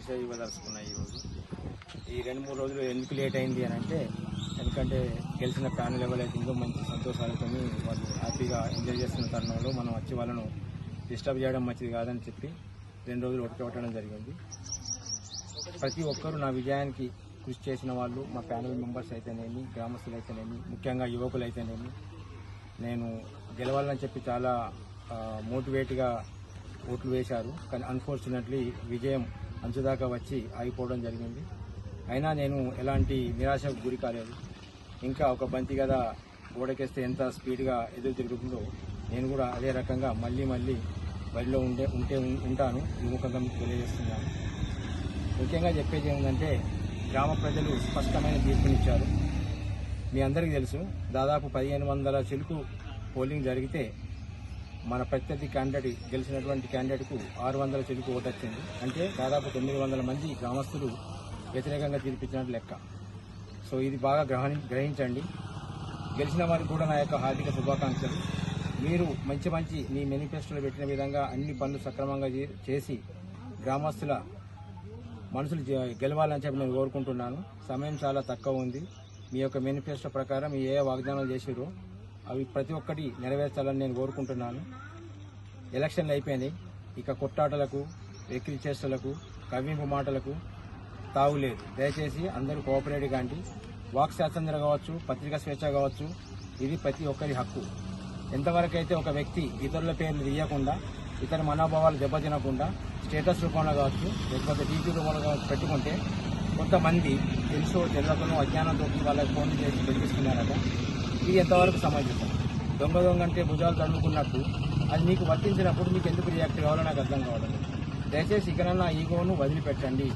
పరిచయం ఇవ్వదలుచుకున్నాయి. ఈరోజు ఈ 2-3 రోజులు ఎందుకు లేట్ అయింది అని అంటే, ఎందుకంటే గెలిచిన ప్యానెల్ ఎవరైతే ఉందో మంచి సంతోషాలతో వాళ్ళు హ్యాపీగా ఎంజాయ్ చేస్తున్న తరుణంలో మనం వచ్చి వాళ్ళను డిస్టర్బ్ చేయడం మంచిది కాదని చెప్పి 2 రోజులు ఒట్టుకోవటం జరిగింది. ప్రతి ఒక్కరూ నా విజయానికి కృషి చేసిన వాళ్ళు, మా ప్యానెల్ మెంబర్స్ అయితేనేమి, గ్రామస్తులు అయితేనేమి, ముఖ్యంగా యువకులు అయితేనేమి, నేను గెలవాలని చెప్పి చాలా మోటివేట్గా ఓట్లు వేశారు. కానీ అన్ఫార్చునేట్లీ విజయం అంచుదాకా వచ్చి ఆగిపోవడం జరిగింది. అయినా నేను ఎలాంటి నిరాశకు గురి కాలేదు. ఇంకా ఒక బంతి కదా గోడకేస్తే ఎంత స్పీడ్గా ఎదురు తిరుగుతుందో నేను కూడా అదే రకంగా మళ్ళీ బడిలో ఉంటాను విముఖంగా మీకు తెలియజేస్తున్నాను. ముఖ్యంగా చెప్పేది ఏంటంటే, గ్రామ ప్రజలు స్పష్టమైన తీర్పునిచ్చారు. మీ అందరికీ తెలుసు, దాదాపు 1500 చిలుకు పోలింగ్ జరిగితే మన ప్రత్యర్థి క్యాండిడేట్ గెలిచినటువంటి క్యాండిడేట్కు 600 చిలుకు ఓటు వచ్చింది. అంటే దాదాపు 900 మంది గ్రామస్తులు వ్యతిరేకంగా తీర్పిచ్చినట్టు లెక్క. సో ఇది బాగా గ్రహించండి. గెలిచిన వారికి కూడా నా యొక్క హార్దిక శుభాకాంక్షలు. మీరు మంచి మీ మేనిఫెస్టోలో పెట్టిన విధంగా అన్ని పనులు సక్రమంగా చేసి గ్రామస్తుల మనసులు గెలవాలని చెప్పి నేను కోరుకుంటున్నాను. సమయం చాలా తక్కువ ఉంది. మీ యొక్క మేనిఫెస్టో ప్రకారం ఏ వాగ్దానాలు చేసిరో అవి ప్రతి ఒక్కటి నెరవేర్చాలని నేను కోరుకుంటున్నాను. ఎలక్షన్లు అయిపోయినాయి. ఇక కొట్టాటలకు, వెకిలి చేష్టలకు, కవ్వింపు మాటలకు తావులేదు. దయచేసి అందరూ కోఆపరేట్ కాండి. వాక్ స్వాతంత్రం కావచ్చు, పత్రికా స్వేచ్ఛ కావచ్చు, ఇది ప్రతి ఒక్కరి హక్కు. ఎంతవరకైతే ఒక వ్యక్తి ఇతరుల పేర్లు తీయకుండా, ఇతర మనోభావాలు దెబ్బతినకుండా స్టేటస్ రూపంలో కావచ్చు, లేకపోతే డీపీ రూపంలో కావచ్చు పెట్టుకుంటే, కొంతమంది తెలుసో తెలియకనో అజ్ఞానంతో వాళ్ళకి ఫోన్లు చేసి బెదిరిస్తున్నారట. ఇది ఎంతవరకు సమాజం? దొంగ అంటే భుజాలు తన్నుకున్నట్టు అది మీకు వర్తించినప్పుడు మీకు ఎందుకు రియాక్ట్ కావాలో నాకు అర్థం కావడం. దయచేసి ఇకనన్నా ఈగోను వదిలిపెట్టండి.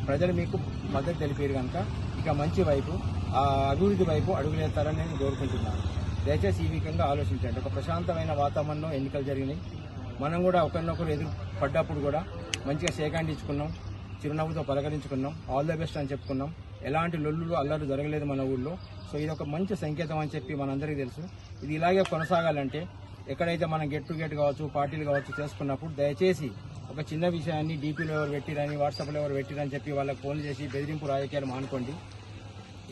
ప్రజలు మీకు మద్దతు తెలిపారు కనుక ఇక మంచి వైపు, ఆ అభివృద్ధి వైపు అడుగులేస్తారని నేను కోరుకుంటున్నాను. దయచేసి ఈ విధంగా ఆలోచించండి. ఒక ప్రశాంతమైన వాతావరణంలో ఎన్నికలు జరిగినాయి. మనం కూడా ఒకరినొకరు ఎదురు పడ్డప్పుడు కూడా మంచిగా షేక్ హ్యాండ్ ఇచ్చుకున్నాం, చిరునవ్వుతో పలకరించుకున్నాం, ఆల్ ద బెస్ట్ అని చెప్పుకున్నాం. ఎలాంటి లొల్లులు అల్లర్లు జరగలేదు మన ఊళ్ళో. సో ఇది ఒక మంచి సంకేతం అని చెప్పి మనందరికీ తెలుసు. ఇది ఇలాగే కొనసాగాలంటే ఎక్కడైతే మనం గెట్ టు గెట్ కావచ్చు, పార్టీలు కావచ్చు చేసుకున్నప్పుడు దయచేసి ఒక చిన్న విషయాన్ని డీపీలో ఎవరు పెట్టిరని, వాట్సాప్లో ఎవరు పెట్టిరని చెప్పి వాళ్ళకి ఫోన్ చేసి బెదిరింపు రాజకీయాలు మానుకోండి.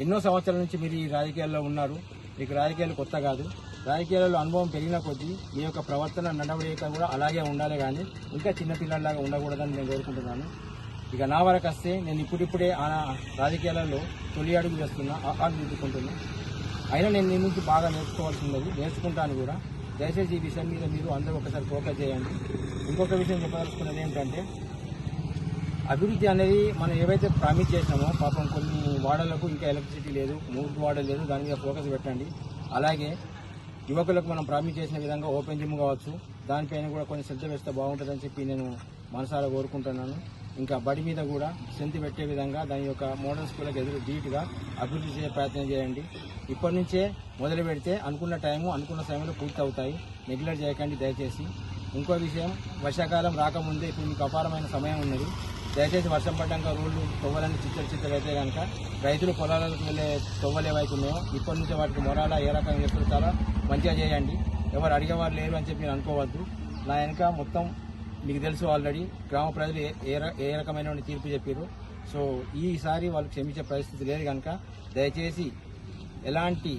ఎన్నో సంవత్సరాల నుంచి మీరు ఈ రాజకీయాల్లో ఉన్నారు. మీకు రాజకీయాలు కొత్త కాదు. రాజకీయాలలో అనుభవం పెరిగిన కొద్దీ మీ యొక్క ప్రవర్తన, నడవడిక కూడా అలాగే ఉండాలి, కానీ ఇంకా చిన్నపిల్లలాగా ఉండకూడదని నేను కోరుకుంటున్నాను. ఇక నా వరకు వస్తే నేను ఇప్పుడిప్పుడే ఆ రాజకీయాలలో తొలి అడుగు వేస్తున్నా, దిద్దుకుంటున్నా. అయినా నేను నీ నుంచి బాగా నేర్చుకోవాల్సి ఉన్నది, నేర్చుకుంటాను కూడా. దయచేసి ఈ విషయం మీద మీరు అందరూ ఒకసారి ఫోకస్ చేయండి. ఇంకొక విషయం చెప్పదలుచుకున్నది ఏంటంటే, అభివృద్ధి అనేది మనం ఏవైతే ప్రామిస్ చేసినామో, పాపం కొన్ని వార్డులకు ఇంకా ఎలక్ట్రిసిటీ లేదు, 3 వార్డులు లేదు, దాని మీద ఫోకస్ పెట్టండి. అలాగే యువకులకు మనం ప్రామిస్ చేసిన విధంగా ఓపెన్ జిమ్ కావచ్చు, దానిపైన కూడా కొన్ని శ్రద్ధ వేస్తే బాగుంటుందని చెప్పి నేను మనసారా కోరుకుంటున్నాను. ఇంకా బడి మీద కూడా స్ట్రెంత్ పెట్టే విధంగా దాని యొక్క మోడల్ స్కూళ్ళకి ఎదురు ధీటుగా అభివృద్ధి చేసే ప్రయత్నం చేయండి. ఇప్పటి నుంచే మొదలు పెడితే అనుకున్న టైము అనుకున్న సమయంలో పూర్తి అవుతాయి. నెగ్లెక్ట్ చేయకండి దయచేసి. ఇంకో విషయం, వర్షాకాలం రాకముందే ఇప్పుడు మీకు అపారమైన సమయం ఉన్నది. దయచేసి వర్షం పడ్డాక రోడ్లు తొవ్వలని చిత్తలు అయితే కనుక రైతులు పొలాలకు వెళ్ళే తొవ్వలు ఏవైతే ఉన్నాయో ఇప్పటి నుంచి వాటికి మొరాల ఏ రకంగా చేస్తారో చాలా మంచిగా చేయండి. ఎవరు అడిగేవారు లేరు అని చెప్పి నేను అనుకోవద్దు. నా వెనక మొత్తం మీకు తెలుసు ఆల్రెడీ గ్రామ ప్రజలు ఏ రకమైన తీర్పు చెప్పారు. సో ఈసారి వాళ్ళు క్షమించే పరిస్థితి లేదు కనుక దయచేసి ఎలాంటి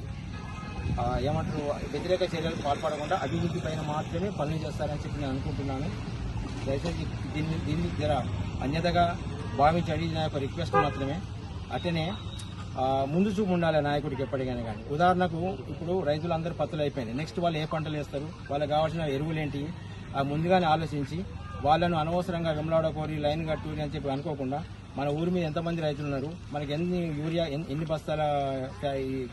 ఏమంటారు వ్యతిరేక చర్యలకు పాల్పడకుండా అభివృద్ధి పైన మాత్రమే పనులు చేస్తారని చెప్పి నేను అనుకుంటున్నాను. దయచేసి దీన్ని జర అన్యతగా భావించి అడిగిన యొక్క రిక్వెస్ట్ మాత్రమే. అట్లనే ముందు చూపు ఉండాలి నాయకుడికి ఎప్పటికైనా కానీ. ఉదాహరణకు ఇప్పుడు రైతులందరూ పత్తులు అయిపోయినాయి, నెక్స్ట్ వాళ్ళు ఏ పంటలు వేస్తారు, వాళ్ళకి కావాల్సిన ఎరువులేంటి ముందుగానే ఆలోచించి వాళ్ళను అనవసరంగా వెంబలాడ కోరి లైన్ కట్టూరి అని చెప్పి అనుకోకుండా, మన ఊరి మీద ఎంతమంది రైతులు ఉన్నారు, మనకి యూరియా ఎన్ని బస్తాల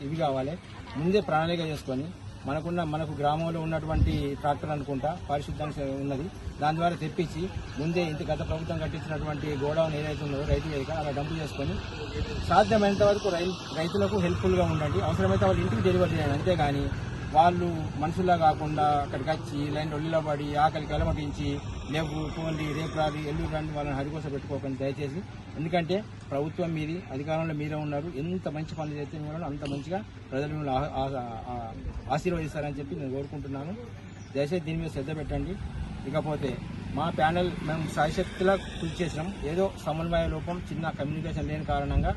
ఇవి కావాలి ముందే ప్రణాళిక చేసుకొని, మనకు గ్రామంలో ఉన్నటువంటి ట్రాక్టర్ అనుకుంటా పరిశుద్ధంగా ఉన్నది, దాని ద్వారా తెప్పించి ముందే గత ప్రభుత్వం కట్టించినటువంటి గోడౌన్ ఏదైతే ఉన్నదో రైతు వేదిక అలా డంపు చేసుకొని సాధ్యమైనంత వరకు రైతులకు హెల్ప్ఫుల్గా ఉండండి. అవసరమైతే వాళ్ళ ఇంటికి డెలివరీ చేయండి. అంతేగాని వాళ్ళు మనుషుల్లా కాకుండా అక్కడికి వచ్చి లైన్ రొల్లిలో పడి ఆకలికి అలమటించి లేవు పోండి రేపు రాదు ఎల్లు రండి వాళ్ళని హరికోస పెట్టుకోకండి దయచేసి. ఎందుకంటే ప్రభుత్వం మీది, అధికారంలో మీరే ఉన్నారు. ఎంత మంచి పనులు చేస్తే మీరు అంత మంచిగా ప్రజలు మిమ్మల్ని ఆశీర్వదిస్తారని చెప్పి నేను కోరుకుంటున్నాను. దయచేసి దీని మీద శ్రద్ధ పెట్టండి. ఇకపోతే మా ప్యానెల్ మేము సాయశక్తిలా కృషి చేసినాం. ఏదో సమన్వయ లోపం, చిన్న కమ్యూనికేషన్ లేని కారణంగా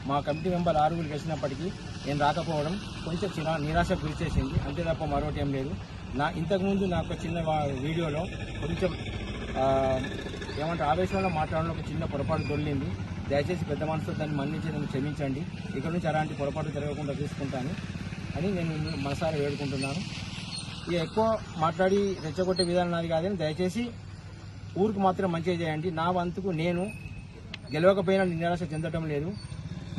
మా కమిటీ మెంబర్ 6 గెలిచినప్పటికీ నేను రాకపోవడం కొంచెం నిరాశకు గురి చేసింది, అంతే తప్ప మరొకటి ఏం లేదు. ఇంతకుముందు నాకు చిన్న వీడియోలో కొంచెం ఏమంటే ఆవేశంలో మాట్లాడడం ఒక చిన్న పొరపాటు దొరికింది. దయచేసి పెద్ద మనసుతో దాన్ని మన్నించి నన్ను క్షమించండి. ఇక్కడ నుంచి అలాంటి పొరపాటు జరగకుండా చూసుకుంటాను అని నేను మనసారా వేడుకుంటున్నాను. ఇక ఎక్కువ మాట్లాడి రెచ్చగొట్టే విధానం నాది కాదని దయచేసి ఊరికి మాత్రం మంచిగా చేయండి. నా వంతుకు నేను గెలవకపోయినా నిరాశ చెందడం లేదు.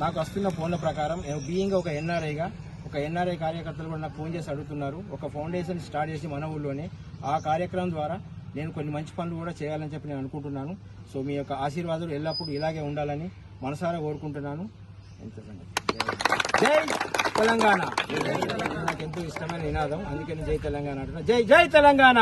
నాకు వస్తున్న ఫోన్ల ప్రకారం బీయింగ్ ఒక ఎన్ఆర్ఐ కార్యకర్తలు కూడా నాకు ఫోన్ చేసి అడుగుతున్నారు. ఒక ఫౌండేషన్ స్టార్ట్ చేసి మన ఊళ్ళోనే ఆ కార్యక్రమం ద్వారా నేను కొన్ని మంచి పనులు కూడా చేయాలని చెప్పి నేను అనుకుంటున్నాను. సో మీ యొక్క ఆశీర్వాదాలు ఎల్లప్పుడూ ఇలాగే ఉండాలని మనసారా కోరుకుంటున్నాను. జై తెలంగాణ. నాకు ఎంతో ఇష్టమైన నినాదం, అందుకని జై తెలంగాణ అంటున్నా. జై జై తెలంగాణ.